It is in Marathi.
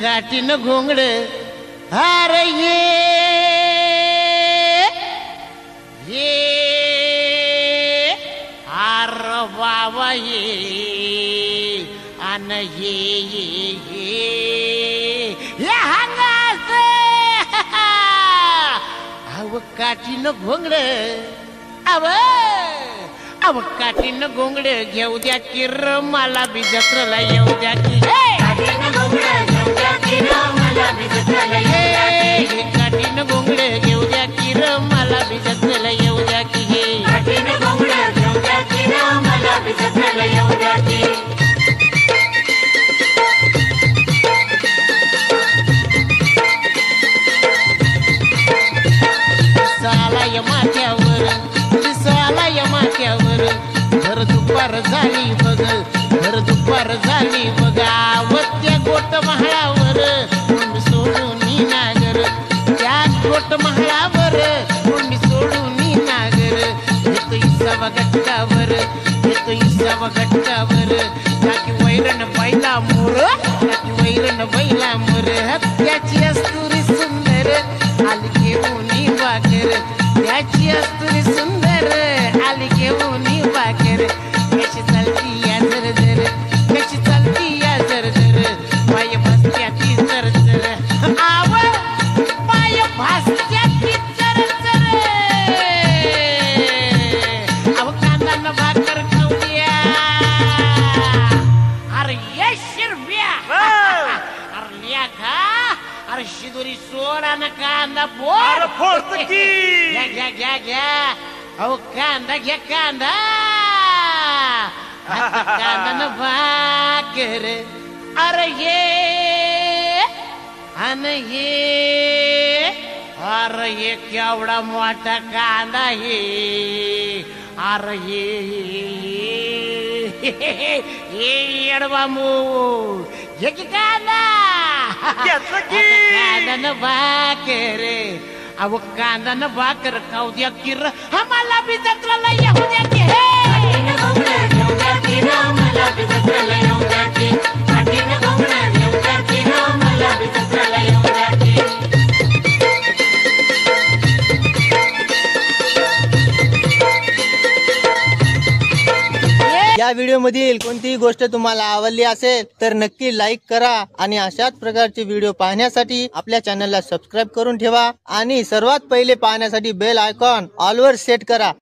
काठीन घोंगड अरे ये आर बाबा ये अन ये हंगास अव काठीन घोंगड अव काठीन घोंगड घेऊ द्या की र मला बी जत्रेला येऊ द्या की काठीन घोंगड घेऊ द्या की र मला बी जत्रेला येऊ द्या की हे काठीन घोंगड घेऊ द्या की र मला बी जत्रेला येऊ द्या की सालाय माथ्यावर भर दुपार झाली बघा वत्या गोट महाळावर कोंड सोडून नागर त्या गोट महाळावर कोंड सोडून नागर येतो इसावा गटकावर टाकी वैरण बैला मोर त्याची अस्तुरी सुंदर आली घेऊन वाकर त्याची अस्तुरी सुंदर आली घेऊन वाकर कशी चालती या जर पाय भासत्या ती जर आव पाय भासत्या ती जर अव कांदा न भाकर खाऊया अरे ये शिरब्या अरे लिया खा अरे शिदोरी सोडा न कांदा फोड घ्या अहो कांदा घ्या कांदा कांदा न भाकर अरे ये केवढा मोठा कांदा हे अरे ये येडवा मूळ घे की कांदा कांदा न भाकर अव कांदा न भाकर खाऊ द्या की र आम्हाला बी जत्रेला येऊ द्या की हे या व्हिडिओ मधील कोणतीही गोष्ट तुम्हाला आवडली असेल तर नक्की लाईक करा आणि अशाच प्रकारचे व्हिडिओ पाहण्यासाठी आपल्या चॅनलला सबस्क्राईब करून ठेवा आणि सर्वात पहिले पाहण्यासाठी बेल आयकॉन ऑल वर सेट करा.